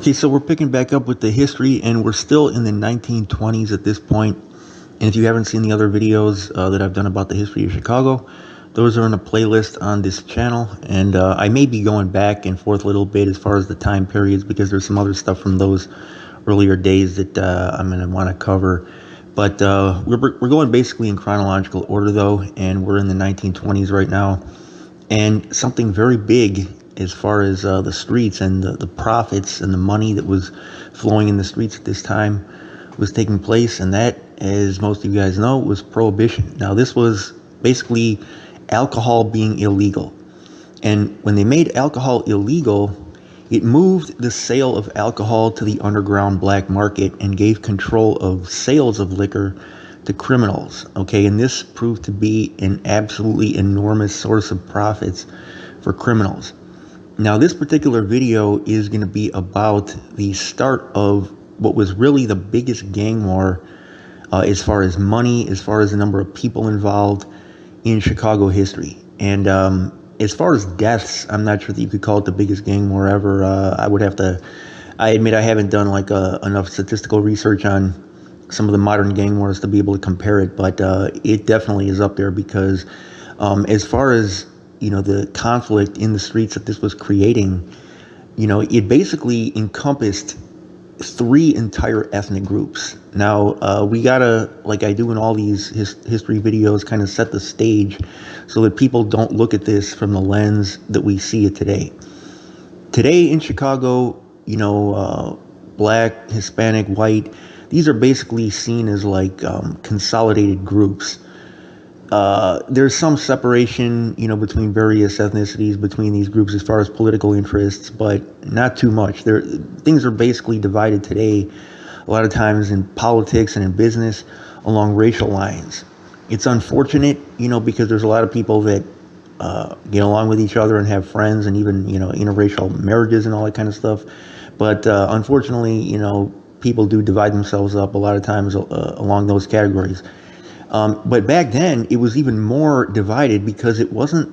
Okay, so we're picking back up with the history, and we're still in the 1920s at this point. And if you haven't seen the other videos that I've done about the history of Chicago, those are in a playlist on this channel. And I may be going back and forth a little bit as far as the time periods, because there's some other stuff from those earlier days that I'm going to want to cover. But we're going basically in chronological order, though, and we're in the 1920s right now. And something very big as far as the streets and the profits and the money that was flowing in the streets at this time was taking place. And that, as most of you guys know, was Prohibition. Now, this was basically alcohol being illegal. And when they made alcohol illegal, it moved the sale of alcohol to the underground black market and gave control of sales of liquor to criminals. Okay, and this proved to be an absolutely enormous source of profits for criminals. Now, this particular video is going to be about the start of what was really the biggest gang war as far as money, as far as the number of people involved in Chicago history. And as far as deaths, I'm not sure that you could call it the biggest gang war ever. I admit I haven't done enough statistical research on some of the modern gang wars to be able to compare it, but it definitely is up there because as far as the conflict in the streets that this was creating, it basically encompassed 3 entire ethnic groups. Now, we gotta, like I do in all these history videos, kind of set the stage so that people don't look at this from the lens that we see it today. Today in Chicago, black, Hispanic, white, these are basically seen as consolidated groups. There's some separation, between various ethnicities between these groups as far as political interests, but not too much. Things are basically divided today, a lot of times in politics and in business, along racial lines. It's unfortunate, because there's a lot of people that get along with each other and have friends and even, interracial marriages and all that kind of stuff. But unfortunately, people do divide themselves up a lot of times along those categories. But back then, it was even more divided because it wasn't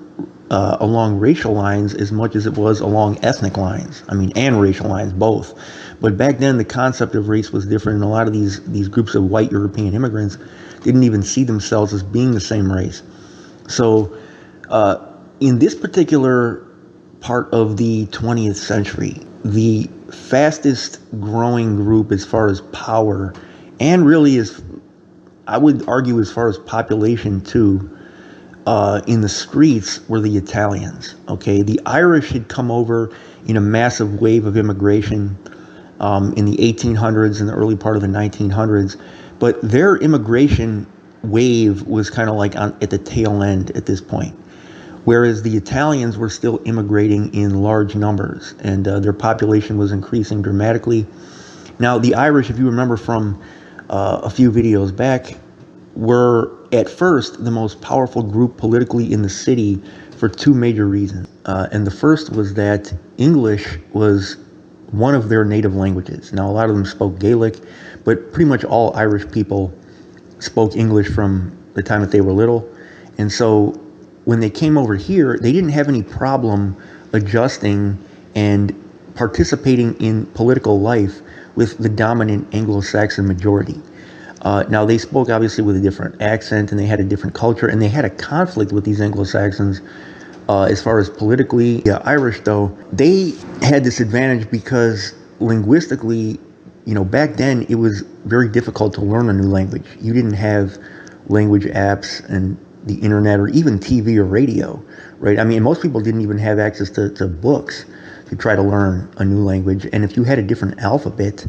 along racial lines as much as it was along ethnic lines. And racial lines, both. But back then, the concept of race was different, and a lot of these groups of white European immigrants didn't even see themselves as being the same race. So in this particular part of the 20th century, the fastest growing group as far as power, and really I would argue as far as population too, in the streets were the Italians. Okay, the Irish had come over in a massive wave of immigration in the 1800s and the early part of the 1900s, but their immigration wave was kind of at the tail end at this point, whereas the Italians were still immigrating in large numbers, and their population was increasing dramatically. Now, the Irish, if you remember from a few videos back, were at first the most powerful group politically in the city for 2 major reasons. And the first was that English was one of their native languages. Now, a lot of them spoke Gaelic, but pretty much all Irish people spoke English from the time that they were little. And so when they came over here, they didn't have any problem adjusting and participating in political life with the dominant Anglo-Saxon majority. Now, they spoke obviously with a different accent, and they had a different culture, and they had a conflict with these Anglo-Saxons as far as politically. The Irish, though, they had this advantage because linguistically, back then it was very difficult to learn a new language. You didn't have language apps and the internet or even TV or radio, right? Most people didn't even have access to books to try to learn a new language. And if you had a different alphabet,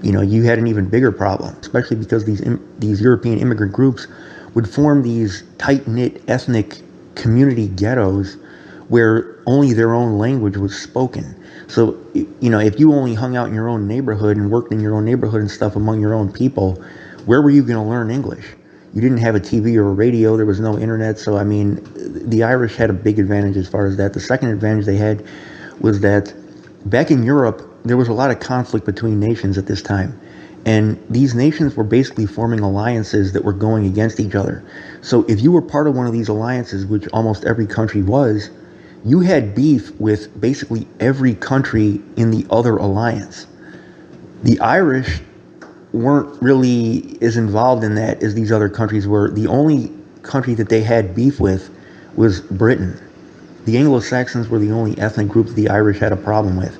you had an even bigger problem, especially because these European immigrant groups would form these tight-knit ethnic community ghettos where only their own language was spoken. So, if you only hung out in your own neighborhood and worked in your own neighborhood and stuff among your own people, where were you going to learn English? You didn't have a TV or a radio. There was no internet. So, the Irish had a big advantage as far as that. The second advantage they had was that back in Europe, there was a lot of conflict between nations at this time. And these nations were basically forming alliances that were going against each other. So if you were part of one of these alliances, which almost every country was, you had beef with basically every country in the other alliance. The Irish weren't really as involved in that as these other countries were. The only country that they had beef with was Britain. The Anglo-Saxons were the only ethnic group that the Irish had a problem with.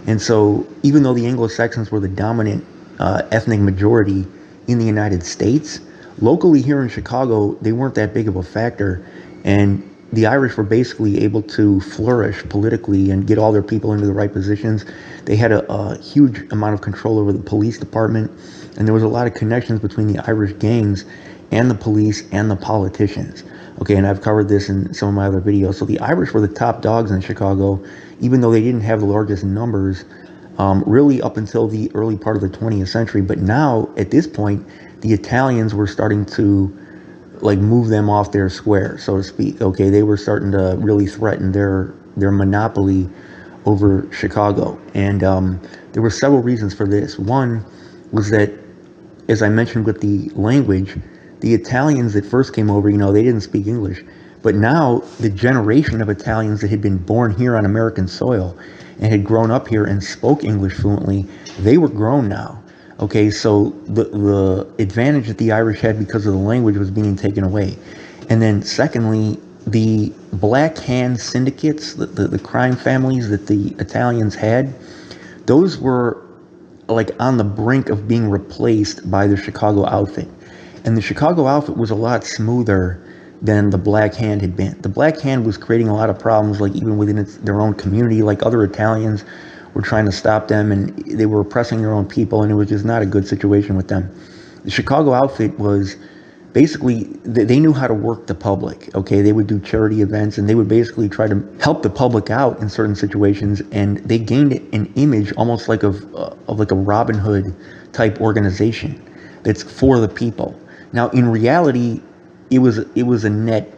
And so even though the Anglo-Saxons were the dominant ethnic majority in the United States, locally here in Chicago, they weren't that big of a factor. And the Irish were basically able to flourish politically and get all their people into the right positions. They had a huge amount of control over the police department, and there was a lot of connections between the Irish gangs and the police and the politicians. Okay, and I've covered this in some of my other videos. So the Irish were the top dogs in Chicago, even though they didn't have the largest numbers, really up until the early part of the 20th century. But now, at this point, the Italians were starting to like move them off their square, so to speak. Okay, they were starting to really threaten their monopoly over Chicago. And there were several reasons for this. One was that, as I mentioned with the language, the Italians that first came over, they didn't speak English. But now the generation of Italians that had been born here on American soil and had grown up here and spoke English fluently, they were grown now. Okay, so the advantage that the Irish had because of the language was being taken away. And then secondly, the black hand syndicates, the crime families that the Italians had, those were like on the brink of being replaced by the Chicago outfit. And the Chicago outfit was a lot smoother than the Black Hand had been. The Black Hand was creating a lot of problems, like even within their own community, like other Italians were trying to stop them, and they were oppressing their own people, and it was just not a good situation with them. The Chicago outfit was basically, they knew how to work the public. Okay, they would do charity events, and they would basically try to help the public out in certain situations, and they gained an image almost like of like a Robin Hood type organization that's for the people. Now, in reality, it was a net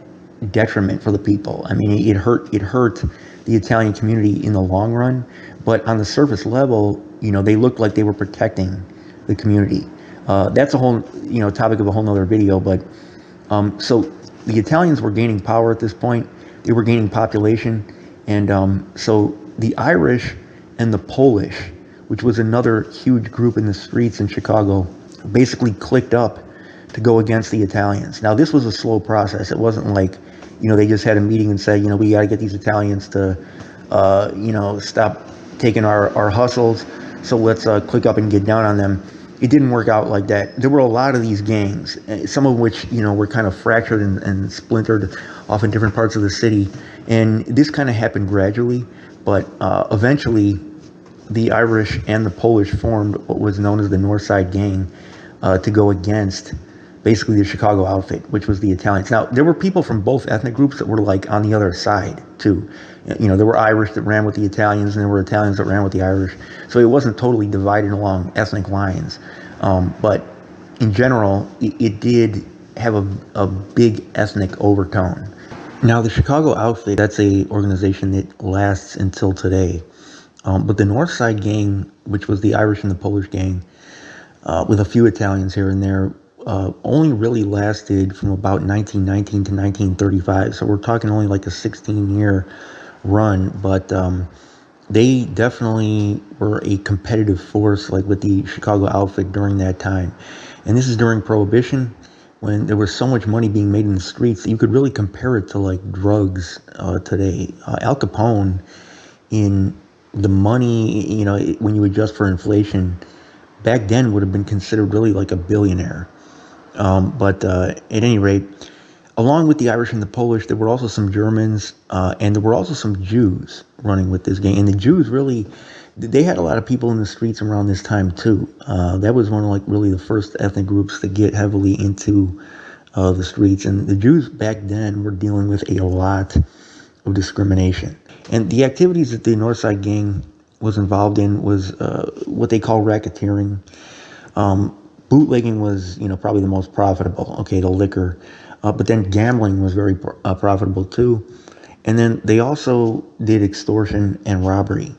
detriment for the people. I mean, it hurt the Italian community in the long run, but on the surface level, they looked like they were protecting the community. That's a whole, topic of a whole nother video. But so the Italians were gaining power at this point. They were gaining population, and so the Irish and the Polish, which was another huge group in the streets in Chicago, basically clicked up to go against the Italians. Now, this was a slow process. It wasn't like, they just had a meeting and said, we got to get these Italians to, stop taking our hustles. So let's click up and get down on them. It didn't work out like that. There were a lot of these gangs, some of which, were kind of fractured and splintered off in different parts of the city. And this kind of happened gradually, but eventually the Irish and the Polish formed what was known as the North Side Gang to go against basically the Chicago outfit, which was the Italians. Now, there were people from both ethnic groups that were like on the other side too. There were Irish that ran with the Italians, and there were Italians that ran with the Irish. So it wasn't totally divided along ethnic lines. But in general, it did have a big ethnic overtone. Now, the Chicago outfit, that's a organization that lasts until today. But the North Side Gang, which was the Irish and the Polish gang, with a few Italians here and there, only really lasted from about 1919 to 1935. So we're talking only like a 16-year run, but they definitely were a competitive force, like with the Chicago outfit during that time. And this is during Prohibition, when there was so much money being made in the streets that you could really compare it to like drugs today. Al Capone, in the money, when you adjust for inflation, back then would have been considered really like a billionaire. But at any rate, along with the Irish and the Polish, there were also some Germans, and there were also some Jews running with this gang. And the Jews really, they had a lot of people in the streets around this time too. That was one of like really the first ethnic groups to get heavily into the streets. And the Jews back then were dealing with a lot of discrimination. And the activities that the Northside Gang was involved in was what they call racketeering. Bootlegging was, probably the most profitable. Okay, the liquor. But then gambling was very profitable too. And then they also did extortion and robbery.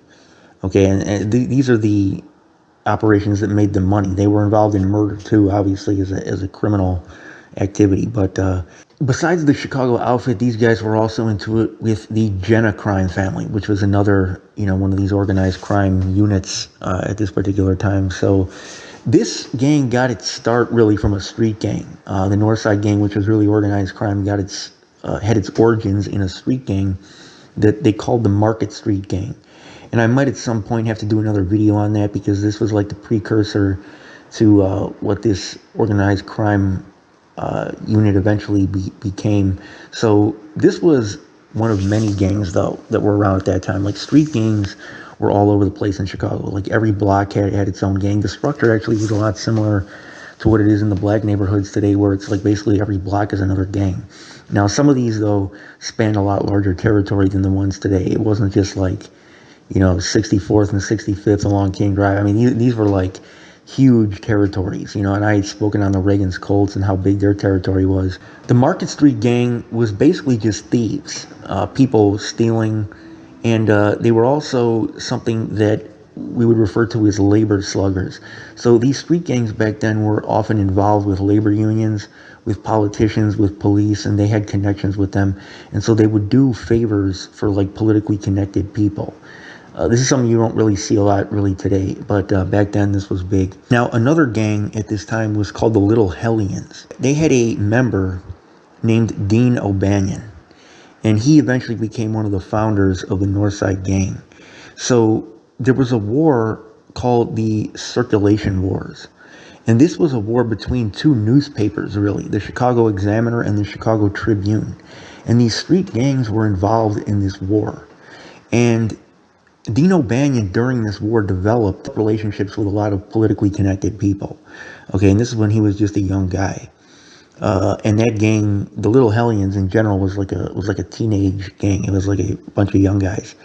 Okay, and these are the operations that made them money. They were involved in murder too, obviously, as a criminal activity. But Besides the Chicago outfit, these guys were also into it with the Jenna crime family, which was another, one of these organized crime units at this particular time. So this gang got its start really from a street gang. The Northside Gang, which was really organized crime, had its origins in a street gang that they called the Market Street Gang. And I might at some point have to do another video on that, because this was like the precursor to what this organized crime unit eventually became. So this was one of many gangs, though, that were around at that time. Like, street gangs were all over the place in Chicago. Like, every block had its own gang. The structure actually was a lot similar to what it is in the black neighborhoods today, where it's like basically every block is another gang. Now, some of these, though, spanned a lot larger territory than the ones today. It wasn't just like, 64th and 65th along King Drive. I mean, these were like huge territories, and I had spoken on the Reagan's Colts and how big their territory was. The Market Street Gang was basically just thieves, people stealing, and they were also something that we would refer to as labor sluggers. So these street gangs back then were often involved with labor unions, with politicians, with police, and they had connections with them. And so they would do favors for like politically connected people. This is something you don't really see a lot really today, but back then this was big. Now, another gang at this time was called the Little Hellions. They had a member named Dean O'Banion, and he eventually became one of the founders of the Northside Gang. So there was a war called the Circulation Wars, and this was a war between two newspapers, really, the Chicago Examiner and the Chicago Tribune. And these street gangs were involved in this war. And Dean O'Banion, during this war, developed relationships with a lot of politically connected people. Okay, and this is when he was just a young guy. And that gang, the Little Hellions in general, was like a teenage gang. It was like a bunch of young guys.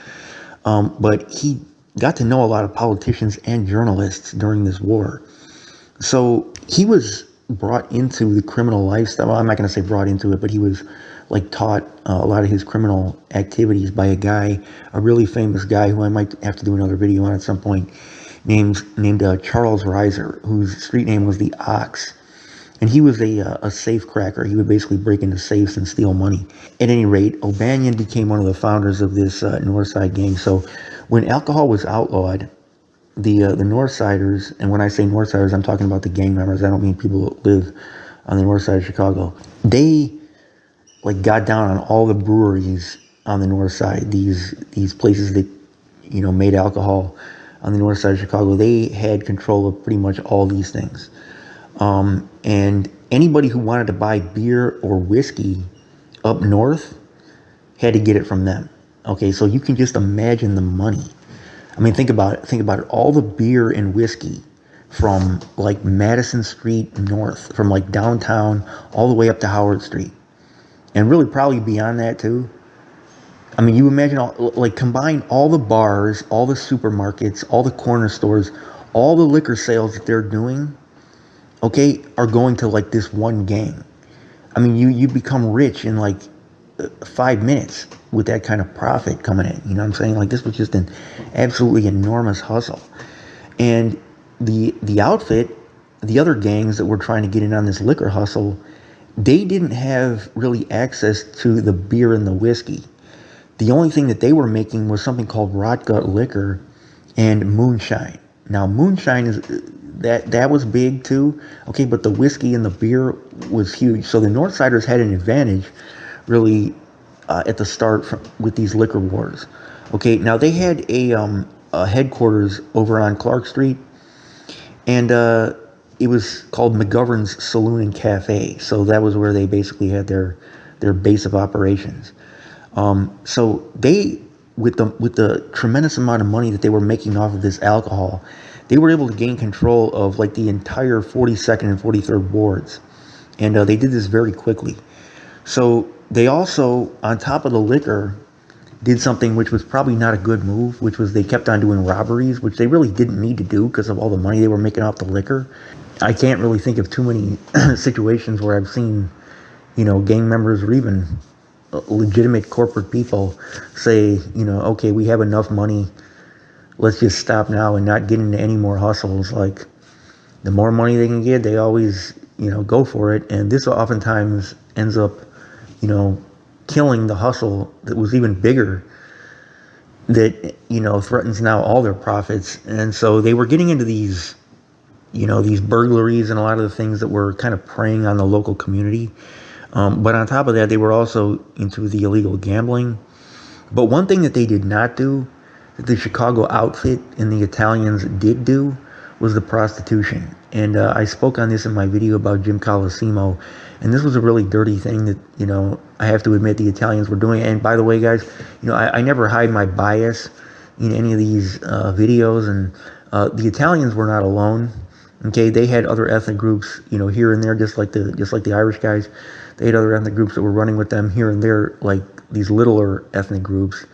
But he got to know a lot of politicians and journalists during this war. So he was brought into the criminal lifestyle. Well, I'm not going to say brought into it, but he was like taught a lot of his criminal activities by a really famous guy who I might have to do another video on at some point, named Charles Reiser, whose street name was the Ox. And he was a safe cracker. He would basically break into safes and steal money. At any rate, O'Banion became one of the founders of this Northside Gang. So when alcohol was outlawed, the Northsiders, and when I say Northsiders, I'm talking about the gang members. I don't mean people that live on the north side of Chicago. They got down on all the breweries on the north side, these places that, made alcohol on the north side of Chicago. They had control of pretty much all these things. And anybody who wanted to buy beer or whiskey up north had to get it from them. Okay, so you can just imagine the money. I mean, think about it. All the beer and whiskey from like Madison Street north, from like downtown all the way up to Howard Street. And really probably beyond that too. I mean, you imagine combine all the bars, all the supermarkets, all the corner stores, all the liquor sales that they're doing, okay, are going to like this one gang. I mean, you become rich in like 5 minutes with that kind of profit coming in. You know what I'm saying? Like, this was just an absolutely enormous hustle. And the outfit, the other gangs that were trying to get in on this liquor hustle, they didn't have really access to the beer and the whiskey. The only thing that they were making was something called rot gut liquor and moonshine. Now, moonshine that was big too, okay, but the whiskey and the beer was huge. So the Northsiders had an advantage, really, at the start with these liquor wars. Okay, now they had a headquarters over on Clark Street, and it was called McGovern's Saloon and Cafe. So that was where they basically had their base of operations. So they, with the tremendous amount of money that they were making off of this alcohol, they were able to gain control of like the entire 42nd and 43rd wards. And they did this very quickly. So they also, on top of the liquor, did something which was probably not a good move, which was they kept on doing robberies, which they really didn't need to do because of all the money they were making off the liquor. I can't really think of too many situations where I've seen, gang members or even legitimate corporate people say, okay, we have enough money, let's just stop now and not get into any more hustles. Like, the more money they can get, they always, go for it. And this oftentimes ends up killing the hustle that was even bigger, that threatens now all their profits. And so they were getting into these burglaries and a lot of the things that were kind of preying on the local community. But on top of that, they were also into the illegal gambling. But one thing that they did not do, that the Chicago outfit and the Italians did do, was the prostitution. And I spoke on this in my video about Jim Colosimo. And this was a really dirty thing that, I have to admit the Italians were doing. And by the way, guys, I never hide my bias in any of these videos. And the Italians were not alone. Okay, they had other ethnic groups, here and there, just like the Irish guys. They had other ethnic groups that were running with them here and there, like these littler ethnic groups.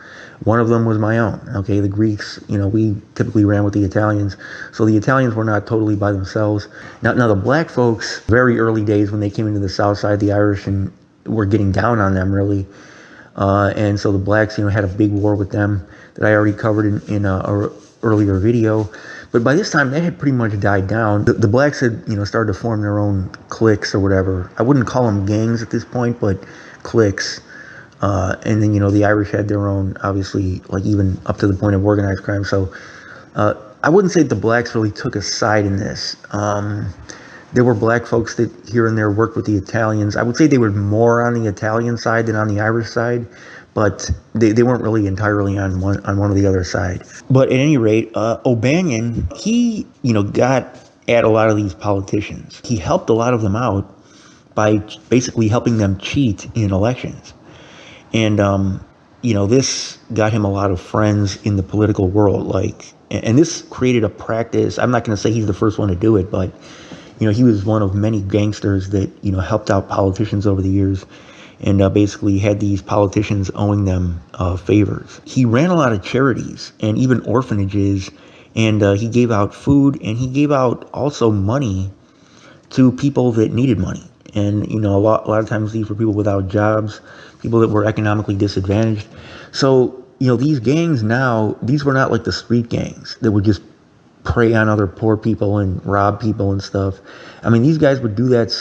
One of them was my own. Okay, the Greeks, we typically ran with the Italians. So the Italians were not totally by themselves. Now the black folks, very early days when they came into the South Side, the Irish and were getting down on them really. And so the blacks, had a big war with them that I already covered in a earlier video. But by this time, that had pretty much died down. The blacks had, started to form their own cliques or whatever. I wouldn't call them gangs at this point, but cliques. And then, the Irish had their own, obviously, like even up to the point of organized crime. So I wouldn't say the blacks really took a side in this. There were black folks that here and there worked with the Italians. I would say they were more on the Italian side than on the Irish side. But they weren't really entirely on one or the other side. But at any rate, O'Banion, he, got at a lot of these politicians. He helped a lot of them out by basically helping them cheat in elections. And, this got him a lot of friends in the political world. And this created a practice. I'm not going to say he's the first one to do it, but, he was one of many gangsters that, helped out politicians over the years. And basically had these politicians owing them favors. He ran a lot of charities and even orphanages, and he gave out food, and he gave out also money to people that needed money. And, a lot of times these were people without jobs, people that were economically disadvantaged. So, these gangs now, these were not like the street gangs that would just prey on other poor people and rob people and stuff. I mean, these guys would do that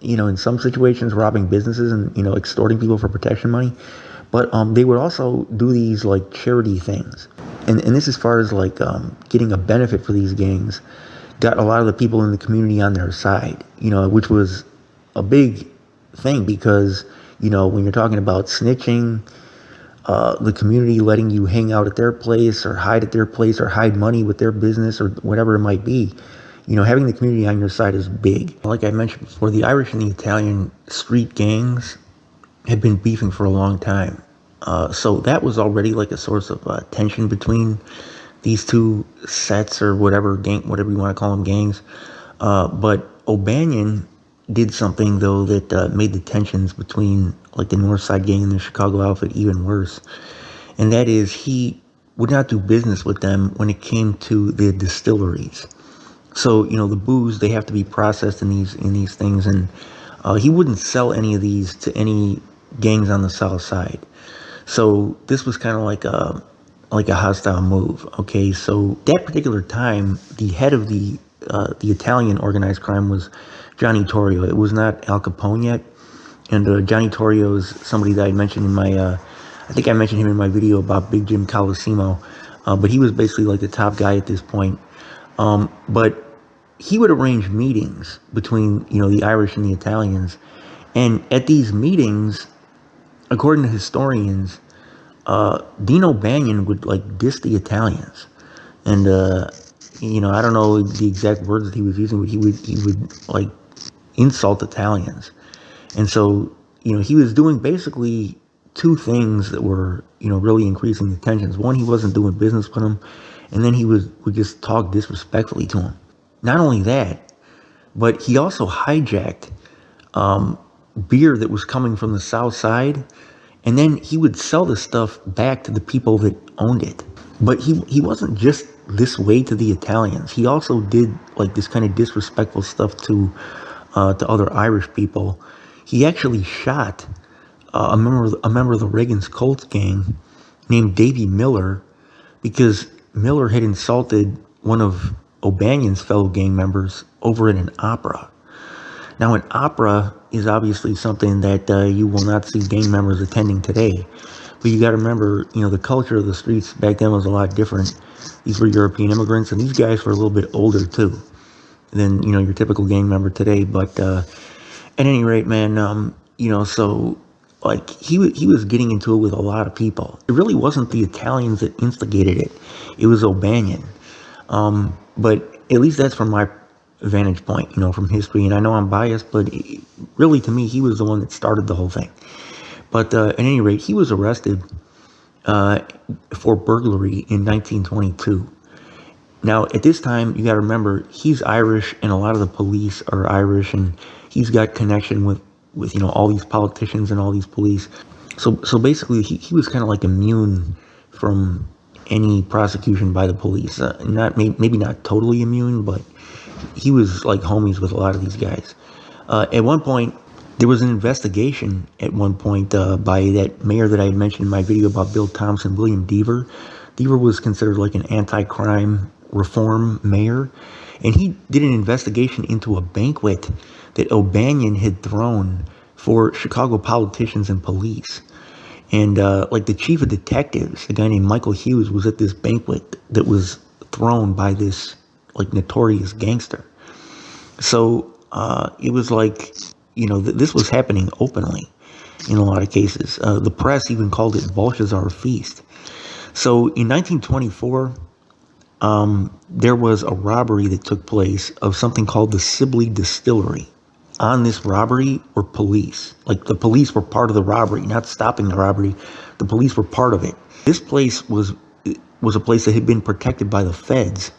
in some situations, robbing businesses and, extorting people for protection money. But they would also do these like charity things. And this, as far as getting a benefit for these gangs, got a lot of the people in the community on their side, which was a big thing because, when you're talking about snitching, the community letting you hang out at their place or hide at their place or hide money with their business or whatever it might be, having the community on your side is big. Like I mentioned before, the Irish and the Italian street gangs had been beefing for a long time. So that was already like a source of tension between these two sets or whatever you want to call them, gangs. But O'Banion did something, though, that made the tensions between like the North Side gang and the Chicago outfit even worse. And that is, he would not do business with them when it came to the distilleries. So, the booze, they have to be processed in these things. And he wouldn't sell any of these to any gangs on the South Side. So this was kind of like a hostile move. Okay, so that particular time, the head of the Italian organized crime was Johnny Torrio. It was not Al Capone yet. And Johnny Torrio is somebody that I mentioned in my, I think I mentioned him in my video about Big Jim Colosimo. But he was basically like the top guy at this point. But he would arrange meetings between, the Irish and the Italians. And at these meetings, according to historians, Dean O'Banion would diss the Italians. And, I don't know the exact words that he was using, but he would insult Italians. And so, he was doing basically two things that were, really increasing the tensions. One, he wasn't doing business with them. And then he would just talk disrespectfully to him. Not only that, but he also hijacked beer that was coming from the South Side. And then he would sell the stuff back to the people that owned it. But he wasn't just this way to the Italians. He also did this kind of disrespectful stuff to other Irish people. He actually shot a member of the Reagan's Colts gang named Davy Miller because Miller had insulted one of O'Banion's fellow gang members over at an opera. Now, an opera is obviously something that you will not see gang members attending today. But you got to remember, the culture of the streets back then was a lot different. These were European immigrants, and these guys were a little bit older too than your typical gang member today. But at any rate, man, so like he was getting into it with a lot of people. It really wasn't the Italians that instigated it; it was O'Banion. But at least that's from my vantage point, from history. And I know I'm biased, but really, to me, he was the one that started the whole thing. But at any rate, he was arrested for burglary in 1922. Now, at this time, you got to remember, he's Irish, and a lot of the police are Irish, and he's got connection with all these politicians and all these police. So basically, he was kind of like immune from any prosecution by the police. Maybe not totally immune, but he was like homies with a lot of these guys. At one point, there was an investigation at one point by that mayor that I had mentioned in my video about Bill Thompson, William Deaver. Deaver was considered like an anti-crime reform mayor, and he did an investigation into a banquet that O'Banion had thrown for Chicago politicians and police. And like the chief of detectives, a guy named Michael Hughes, was at this banquet that was thrown by this like notorious gangster. So it was like, this was happening openly in a lot of cases. The press even called it Belshazzar Feast. So in 1924, there was a robbery that took place of something called the Sibley Distillery. On this robbery were police. Like, the police were part of the robbery, not stopping the robbery. The police were part of it. This place was a place that had been protected by the feds.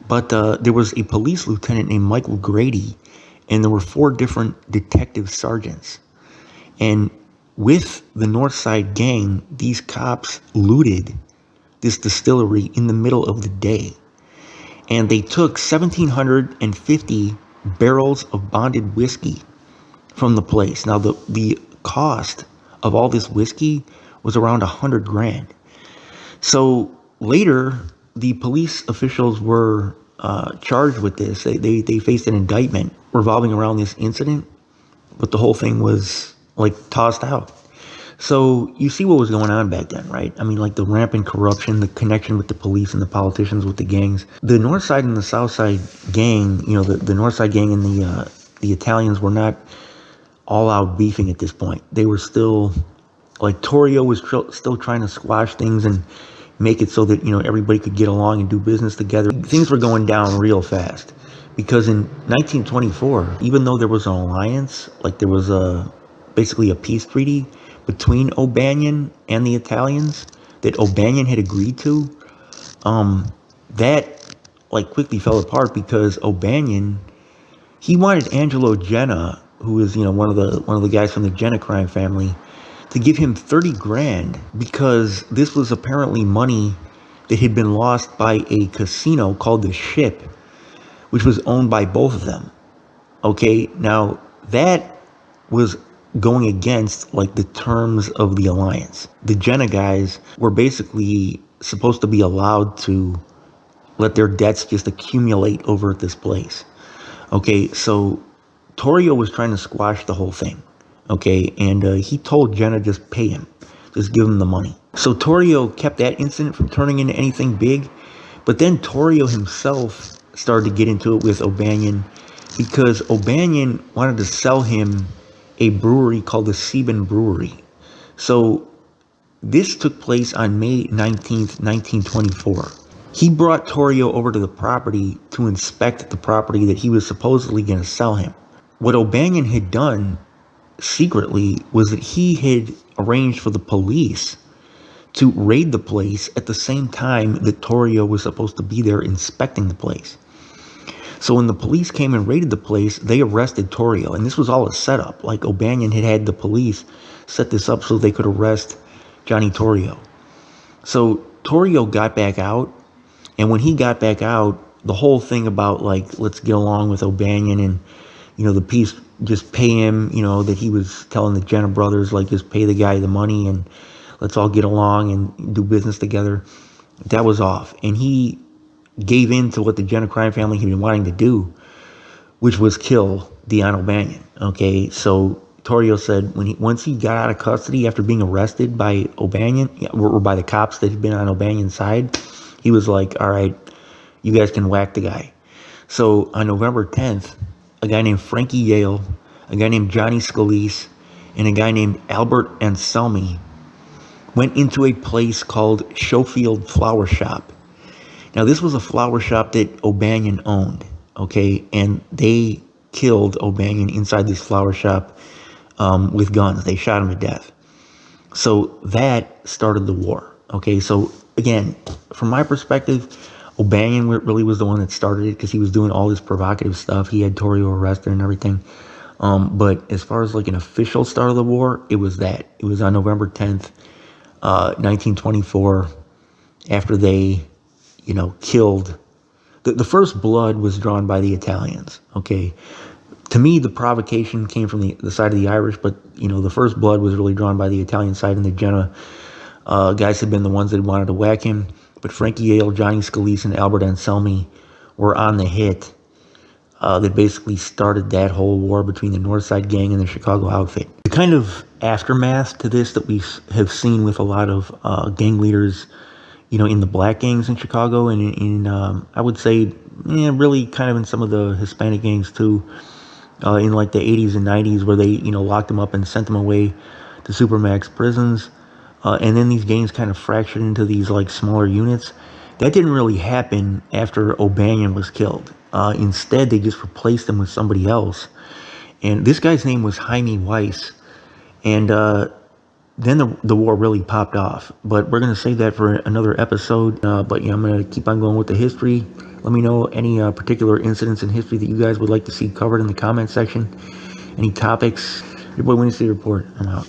But there was a police lieutenant named Michael Grady, and there were 4 different detective sergeants. And with the North Side gang, these cops looted this distillery in the middle of the day. And they took 1,750 barrels of bonded whiskey from the place. Now, the cost of all this whiskey was around $100,000. So later, the police officials were charged with this. They faced an indictment revolving around this incident, but the whole thing was like tossed out. So you see what was going on back then, right? I mean, like the rampant corruption, the connection with the police and the politicians with the gangs. The North Side and the South Side gang, the North Side gang and the Italians were not all out beefing at this point. They were still, like, Torrio was still trying to squash things and make it so that, everybody could get along and do business together. Things were going down real fast because in 1924, even though there was an alliance, like there was basically a peace treaty between O'Banion and the Italians that O'Banion had agreed to, that like quickly fell apart because O'Banion, he wanted Angelo Genna, who is one of the guys from the Genna crime family, to give him $30,000 because this was apparently money that had been lost by a casino called the Ship, which was owned by both of them. Okay, now that was going against like the terms of the alliance. The Genna guys were basically supposed to be allowed to let their debts just accumulate over at this place. Okay, so Torrio was trying to squash the whole thing. Okay, and he told Genna just pay him, just give him the money. So Torrio kept that incident from turning into anything big, but then Torrio himself started to get into it with O'Banion because O'Banion wanted to sell him a brewery called the Seaman Brewery. So this took place on May 19th, 1924. He brought Torrio over to the property to inspect the property that he was supposedly going to sell him. What O'Banion had done secretly was that he had arranged for the police to raid the place at the same time that Torrio was supposed to be there inspecting the place. So when the police came and raided the place, they arrested Torrio. And this was all a setup. Like O'Banion had the police set this up so they could arrest Johnny Torrio. So Torrio got back out. And when he got back out, the whole thing about like, let's get along with O'Banion and, the peace, just pay him, that he was telling the Genna brothers, like, just pay the guy the money and let's all get along and do business together. That was off. And he gave in to what the Genna crime family had been wanting to do, which was kill Dion O'Banion. Okay, so Torrio said once he got out of custody after being arrested by O'Banion, or by the cops that had been on O'Banion's side, he was like, all right, you guys can whack the guy. So on November 10th, a guy named Frankie Yale, a guy named Johnny Scalise, and a guy named Albert Anselmi went into a place called Schofield Flower Shop. Now, this was a flower shop that O'Banion owned, okay? And they killed O'Banion inside this flower shop with guns. They shot him to death. So that started the war, okay? So, again, from my perspective, O'Banion really was the one that started it because he was doing all this provocative stuff. He had Torrio arrested and everything. But as far as like an official start of the war, it was that. It was on November 10th, 1924, after they, killed. The first blood was drawn by the Italians, okay? To me, the provocation came from the side of the Irish, but, the first blood was really drawn by the Italian side, and the Jena guys had been the ones that wanted to whack him. But Frankie Yale, Johnny Scalise, and Albert Anselmi were on the hit that basically started that whole war between the North Side Gang and the Chicago outfit. The kind of aftermath to this that we have seen with a lot of gang leaders, in the black gangs in Chicago, and in I would say, really kind of in some of the Hispanic gangs too, in like the 80s and 90s, where they, locked them up and sent them away to supermax prisons. And then these gangs kind of fractured into these like smaller units. That didn't really happen after O'Banion was killed. Instead, they just replaced him with somebody else. And this guy's name was Jaime Weiss. And then the war really popped off. But we're going to save that for another episode. But I'm going to keep on going with the history. Let me know any particular incidents in history that you guys would like to see covered in the comment section. Any topics. Your boy Wednesday Report. I'm out.